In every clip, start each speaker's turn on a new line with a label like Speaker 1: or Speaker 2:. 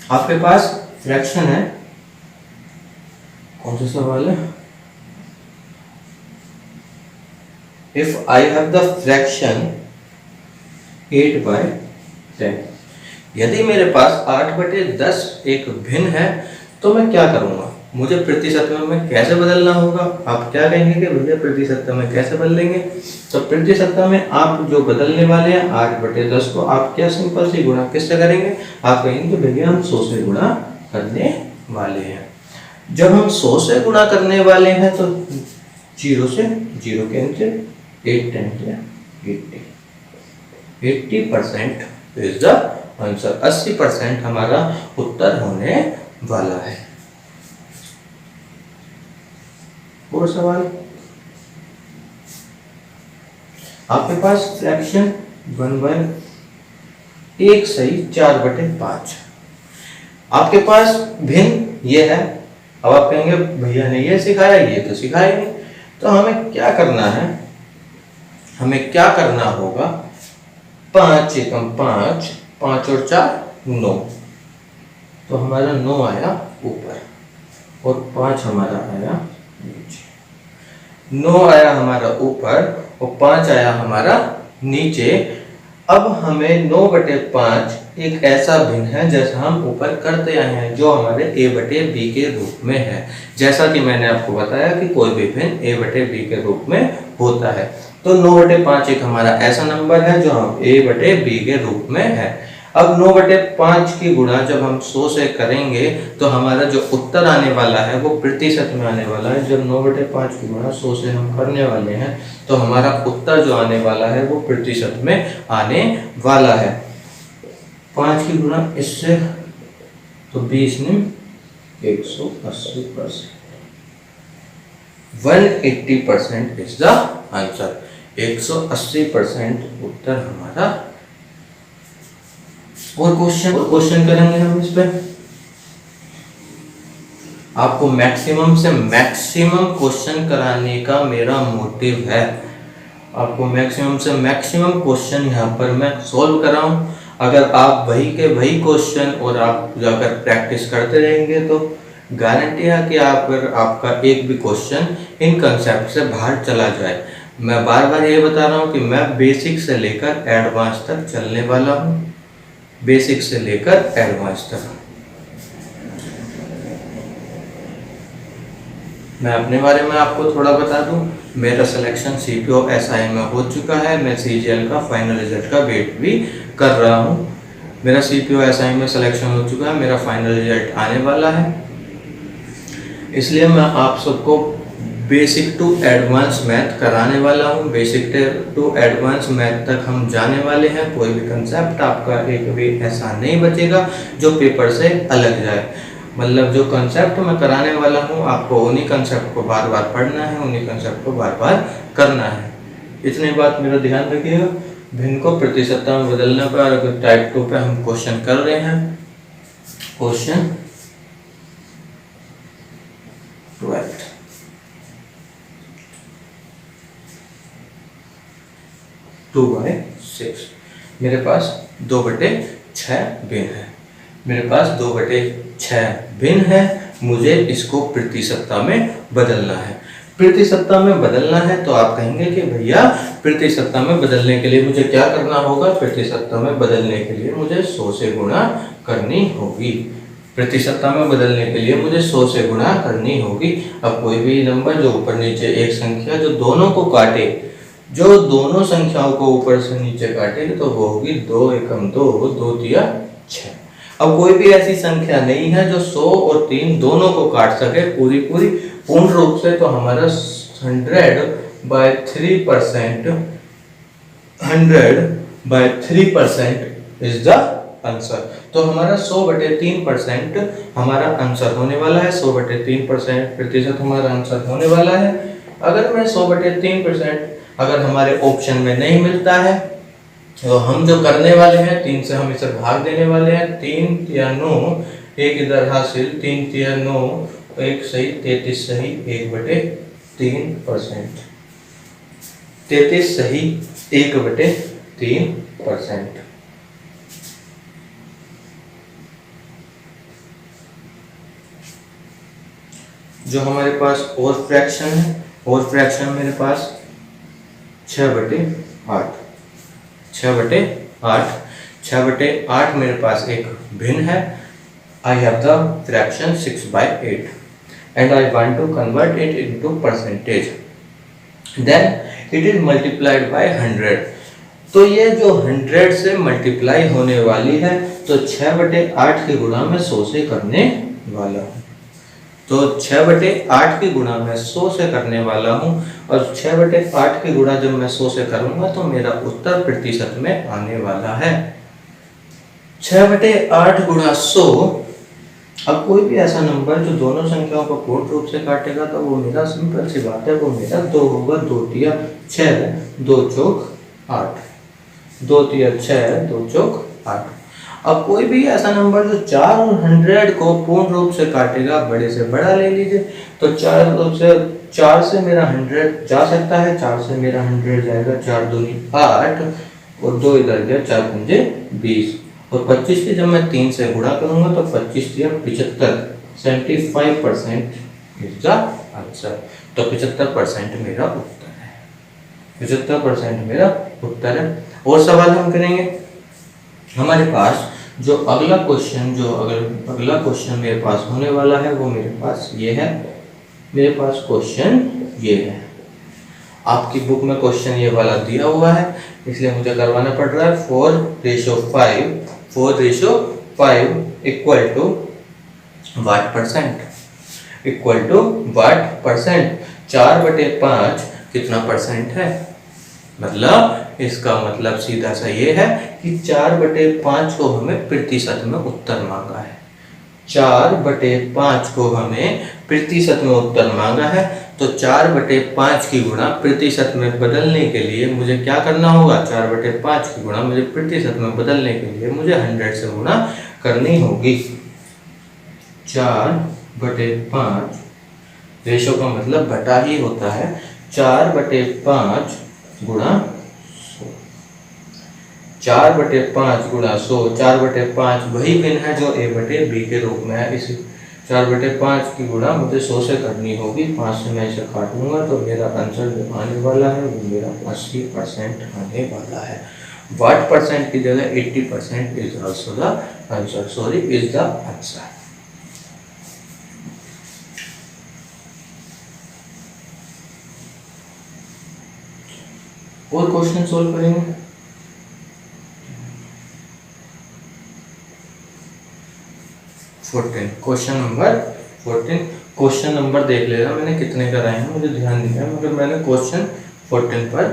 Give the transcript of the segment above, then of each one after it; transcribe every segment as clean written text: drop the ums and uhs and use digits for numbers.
Speaker 1: आपके पास फ्रैक्शन है, कौन सा सवाल है? If I have the fraction 8/10, यदि मेरे पास 8/10 एक भिन्न है तो मैं क्या करूंगा? मुझे प्रतिशत में कैसे बदलना होगा? आप क्या कहेंगे कि भैया प्रतिशत में कैसे बदलेंगे? तो प्रतिशत में आप जो बदलने वाले हैं 8/10 को आप क्या सिंपल सी गुणा किससे करेंगे? आप कहेंगे भैया हम 100 से गुणा करने वाले हैं। जब हम 100 से गुणा करने वाले हैं तो 0 से 0 कैंसिल, 8 10 80% इज द आंसर। 80% हमारा उत्तर होने वाला है। और सवाल, आपके पास फ्रैक्शन 1/1 सही 4/5, आपके पास भिन्न ये है। अब आप कहेंगे भैया ने ये सिखाया, ये तो सिखाया नहीं, तो हमें क्या करना है? हमें क्या करना होगा? 5 एकम 5, 5 और 4 9, तो हमारा 9 आया ऊपर और 5 हमारा आया नीचे। 9 आया हमारा ऊपर और 5 आया हमारा नीचे। अब हमें 9/5 एक ऐसा भिन्न है जैसा हम ऊपर करते आए हैं, जो हमारे a/b के रूप में है। जैसा कि मैंने आपको बताया कि कोई भी भिन्न a/b के रूप में होता है, तो 9/5 एक हमारा ऐसा नंबर है जो हम a/b के रूप में है। अब 9/5 की गुणा जब हम 100 से करेंगे तो हमारा जो उत्तर आने वाला है वो प्रतिशत में आने वाला है। जब 9/5 की गुणा 100 से हम करने वाले हैं तो हमारा उत्तर जो आने वाला है वो प्रतिशत में आने वाला है। 5 की गुणा इससे तो 20 में 180%, 180% इज द आंसर। 180% उत्तर हमारा। और क्वेश्चन करेंगे हम इस पे। आपको मैक्सिमम से मैक्सिमम क्वेश्चन कराने का मेरा मोटिव है। आपको मैक्सिमम से मैक्सिमम क्वेश्चन यहाँ पर मैं सॉल्व कराऊं। अगर आप वही के वही क्वेश्चन और आप अगर प्रैक्टिस करते रहेंगे तो गारंटी है कि आपका एक भी क्वेश्चन इन कंसेप्ट से बाहर चला जाए। मैं बार बार ये बता रहा हूँ कि मैं बेसिक से लेकर एडवांस तक चलने वाला हूँ, बेसिक से लेकर एडवांस तक। मैं अपने बारे में आपको थोड़ा बता दूं, मेरा सिलेक्शन CPO SI में हो चुका है। मैं CGL का फाइनल रिजल्ट का वेट भी कर रहा हूं। मेरा CPO SI में सिलेक्शन हो चुका है, मेरा फाइनल रिजल्ट आने वाला है। इसलिए मैं आप सबको बेसिक टू एडवांस मैथ कराने वाला हूं। बेसिक टू एडवांस मैथ तक हम जाने वाले हैं। कोई भी कंसेप्ट आपका एक भी ऐसा नहीं बचेगा जो पेपर से अलग जाए। मतलब जो कंसेप्ट मैं कराने वाला हूँ आपको उन्हीं कंसेप्ट को बार बार पढ़ना है, उन्हीं कंसेप्ट को बार बार करना है। इतनी बात मेरा ध्यान रखिएगा। भिन्न को प्रतिशत में बदलने पर अगर टाइप 2 पे हम क्वेश्चन कर रहे हैं, क्वेश्चन 12 2/6। मेरे पास 2/6 भिन्न है। मेरे पास 2/6 भिन्न है। मुझे इसको प्रतिशतता में बदलना है। प्रतिशतता में बदलना है तो आप कहेंगे कि भैया प्रतिशतता में बदलने के लिए मुझे क्या करना होगा? प्रतिशतता में बदलने के लिए मुझे 100 से गुणा करनी होगी। प्रतिशतता में बदलने के लिए मुझे 100 से गुणा करनी होगी। अब कोई भी नंबर जो ऊपर नीचे एक संख्या जो दोनों को काटे, जो दोनों संख्याओं को ऊपर से नीचे काटेगी तो वो होगी 2 एकम 2, 2 तिया 6। अब कोई भी ऐसी संख्या नहीं है जो 100 और 3 दोनों को काट सके पूर्ण रूप से, तो हमारा 100/3%, 100/3% इज द आंसर। तो हमारा 100/3% हमारा आंसर होने वाला है। 100/3% प्रतिशत हमारा आंसर होने वाला है। अगर मैं 100/3% अगर हमारे ऑप्शन में नहीं मिलता है तो हम जो करने वाले हैं 3 से हम इसे भाग देने वाले हैं। 3 तिया 9, एक इधर हासिल, 3 तिया 9, एक सही 33 सही 1/3%, 33 सही 1/3%। जो हमारे पास और फ्रैक्शन है, और फ्रैक्शन मेरे पास 6/8, 6/8, 6/8 मेरे पास एक भिन्न है। I have the fraction 6/8 and I want to convert it into percentage. Then it is multiplied by 100. तो ये जो 100 से मल्टीप्लाई होने वाली है, तो 6/8 की गुणा मैं 100 से करने वाला हूँ। तो 6/8 की गुणा मैं 100 से करने वाला हूँ, और 6/8 की गुणा जब मैं 100 से करूँगा तो मेरा उत्तर प्रतिशत में आने वाला है 6/8 गुणा 100। अब कोई भी ऐसा नंबर जो दोनों संख्याओं को पूर्ण रूप से काटेगा तो वो मेरा सिंपल सी बात है, वो मेरा 2 होगा। 2 तिया 6, 2 चौक 8, 2 तिया 6, 2 चौक 8। अब कोई भी ऐसा नंबर जो 4 और 100 को पूर्ण रूप से काटेगा, बड़े से बड़ा ले लीजिए। तो 4 से मेरा 100 जा सकता है, 4 से मेरा 100 जाएगा, 4 दूनी 8 और 2 इधर गया, 4 पंजे 20, और 25 की जब मैं 3 से गुणा करूंगा तो 25 या 75, 75% इज द आंसर। तो 75% मेरा उत्तर है, 75% मेरा उत्तर है। और सवाल हम करेंगे। हमारे पास जो अगला क्वेश्चन मेरे पास होने वाला है वो मेरे पास ये है। मेरे पास क्वेश्चन ये है, आपकी बुक में क्वेश्चन ये वाला दिया हुआ है, इसलिए मुझे करवाना पड़ रहा है। 4:5 इक्वल टू वाट परसेंट, 4/5 कितना परसेंट है। मतलब इसका मतलब सीधा सा ये है कि 4/5 को हमें प्रतिशत में उत्तर मांगा है। 4/5 को हमें प्रतिशत में उत्तर मांगा है। तो 4/5 की गुणा प्रतिशत में बदलने के लिए मुझे क्या करना होगा। 4/5 की गुणा मुझे प्रतिशत में बदलने के लिए मुझे 100 से गुणा करनी होगी। 4/5 रेशो का मतलब बटा ही होता है। 4/5 गुणा 4/5 गुणा 100। 4/5 वही भिन्न है जो a/b के रूप में है। इसी 4/5 की गुणा मुझे 100 से करनी होगी। 5 से मैं इसे काटूंगा तो मेरा आंसर जो आने वाला है वो मेरा 80% आने वाला है। वाट परसेंट की जगह 80% is also the answer, sorry is the answer. और क्वेश्चन सोल्व करेंगे। Question number 14। क्वेश्चन नंबर देख लेना मैंने कितने कराए हैं, मुझे ध्यान नहीं है, मगर मैंने क्वेश्चन 14 पर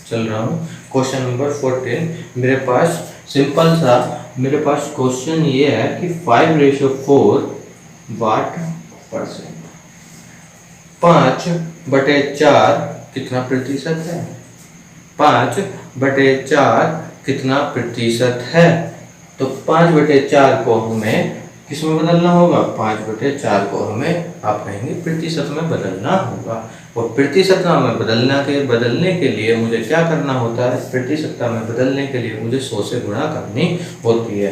Speaker 1: चल रहा हूँ। क्वेश्चन नंबर 14 मेरे पास सिंपल सा, मेरे पास क्वेश्चन ये है कि 5:4 वाट परसेंट, 5/4 कितना प्रतिशत है। 5/4 कितना प्रतिशत है। तो 5/4 को हमें किस में बदलना होगा। 5/4 को हमें आप कहेंगे प्रतिशत में बदलना होगा। और प्रतिशत में बदलने के लिए मुझे क्या करना होता है। प्रतिशत में बदलने के लिए मुझे 100 से गुणा करनी होती है।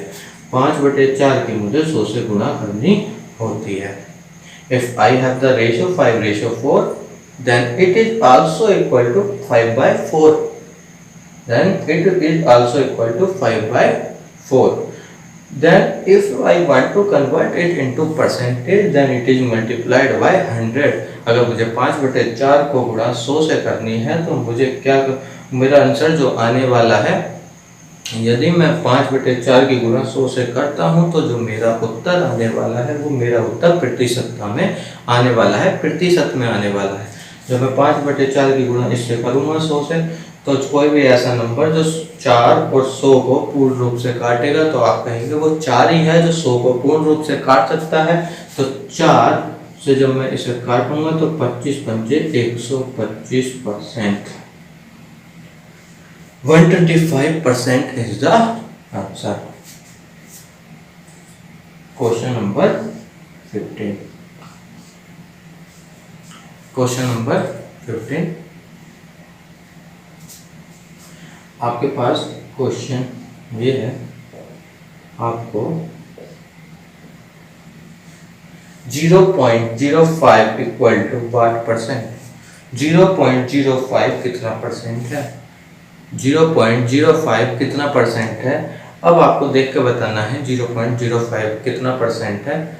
Speaker 1: 5/4 की मुझे 100 से गुणा करनी होती है। If I have the ratio 5:4, then it is also equal to 5/4. Then it is also equal to 5/4. Then if I want to convert it into percentage, then it is multiplied by 100. अगर मुझे 5/4 को गुणा 100 से करनी है तो मुझे क्या, मेरा आंसर जो आने वाला है, यदि मैं 5/4 की गुणा 100 से करता हूं तो जो मेरा उत्तर आने वाला है वो मेरा उत्तर प्रतिशत में आने वाला है, प्रतिशत में आने वाला है। जब मैं 5/4 की गुणा इससे करूंगा 100 से, तो कोई भी ऐसा नंबर जो 4 और 100 को पूर्ण रूप से काटेगा तो आप कहेंगे वो 4 ही है जो 100 को पूर्ण रूप से काट सकता है। तो 4 से जब मैं इसे काटूंगा तो 25 पंजे 125%, 125% is the answer. Question number 15. Question number 15. आपके पास क्वेश्चन ये है, आपको 0.05 इक्वल टू वाट परसेंट। 0.05 कितना परसेंट है? 0.05 कितना परसेंट है? अब आपको देख के बताना है 0.05 कितना परसेंट है।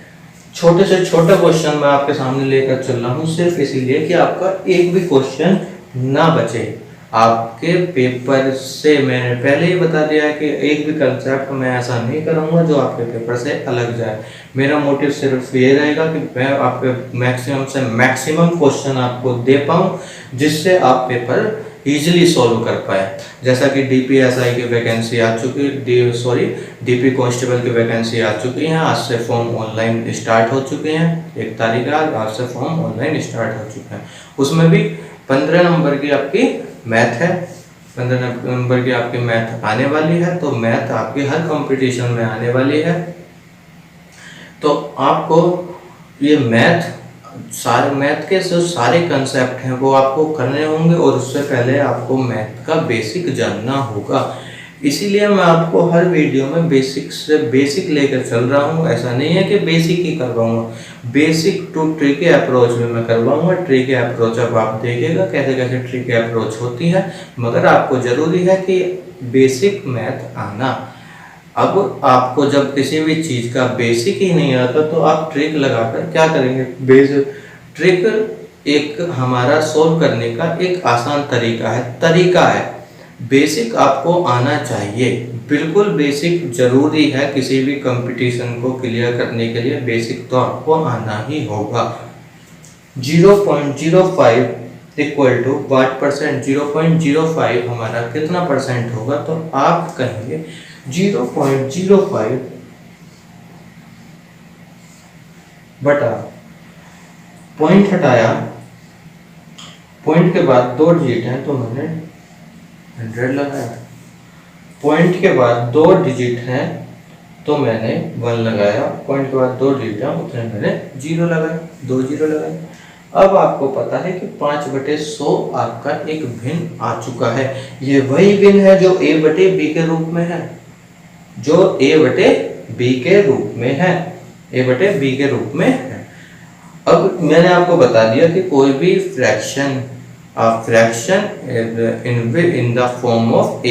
Speaker 1: छोटे से छोटा क्वेश्चन मैं आपके सामने लेकर चल रहा हूँ सिर्फ इसीलिए कि आपका एक भी क्वेश्चन ना बचे। आपके पेपर से मैंने पहले ही बता दिया है कि एक भी कंसेप्ट मैं ऐसा नहीं करूँगा जो आपके पेपर से अलग जाए। मेरा मोटिव सिर्फ ये रहेगा कि मैं आपके मैक्सिमम से मैक्सिमम क्वेश्चन आपको दे पाऊँ जिससे आप पेपर इजीली सॉल्व कर पाए। जैसा कि DPSI की वैकेंसी आ चुकी, DP कांस्टेबल की वैकेंसी आ चुकी है। आज से फॉर्म ऑनलाइन स्टार्ट हो चुके हैं। 1 तारीख आज से फॉर्म ऑनलाइन स्टार्ट हो चुके हैं। उसमें भी 15 नंबर की आपकी मैथ है, 15 नंबर की आपकी मैथ आने वाली है। तो मैथ आपकी हर कंपटीशन में आने वाली है। तो आपको ये मैथ के जो सारे कंसेप्ट हैं वो आपको करने होंगे और उससे पहले आपको मैथ का बेसिक जानना होगा। इसीलिए मैं आपको हर वीडियो में बेसिक से बेसिक लेकर चल रहा हूँ। ऐसा नहीं है कि बेसिक ही करवाऊंगा, बेसिक टू ट्रिकी अप्रोच में मैं करवाऊंगा। ट्रिकी अप्रोच अब आप देखिएगा कैसे कैसे ट्रिकी अप्रोच होती है, मगर आपको जरूरी है कि बेसिक मैथ आना। अब आपको जब किसी भी चीज़ का बेसिक ही नहीं आता तो आप ट्रिक लगाकर क्या करेंगे? ट्रिक एक हमारा सोल्व करने का एक आसान तरीका है। बेसिक आपको आना चाहिए, बिल्कुल बेसिक जरूरी है। किसी भी कंपटीशन को क्लियर करने के लिए बेसिक तो आपको आना ही होगा। 0.05 इक्वल टू वाट परसेंट। 0.05 हमारा कितना परसेंट होगा? तो आप कहेंगे 0.05 बटा पॉइंट हटाया, पॉइंट के बाद 2 डिजिट हैं तो मैंने 100 लगाया। पॉइंट के बाद 2 डिजिट हैं तो मैंने 1 लगाया। पॉइंट के बाद 2 डिजिट हैं उतने मैंने 0 लगाए, 2 0 लगाए। अब आपको पता है कि 5/100 आपका एक भिन्न आ चुका है। ये वही भिन्न है जो A/B के रूप में है, जो A/B के रूप में है, A/B के रूप में है। अब मैंने आपको बता दिया कि कोई भी fraction in the form of A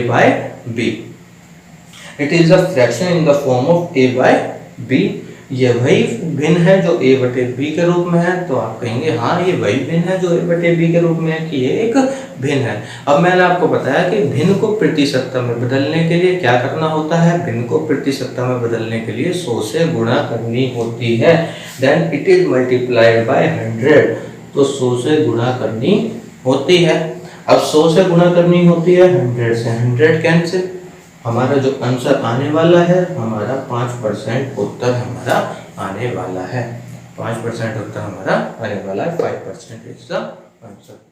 Speaker 1: by B, it is a fraction in the form of A by B। ये वही भिन्न है जो A/B के रूप में है। तो आप कहेंगे हाँ ये वही भिन्न है जो A/B के रूप में है, कि ये एक भिन्न है। अब मैंने आपको बताया कि भिन्न को प्रतिशतता में बदलने के लिए क्या करना होता है? भिन्न को प्रतिशतता में बदलने के लिए 100 से गुणा करनी होती है। Then it is multiplied by 100। तो 100 से गुणा करनी होती है। अब 100 से गुणा करनी होती है 100 से, 100 कैंसिल। हमारा जो आंसर आने वाला है हमारा 5% उत्तर हमारा आने वाला है। 5% उत्तर हमारा आने वाला है। 5% इज द आंसर।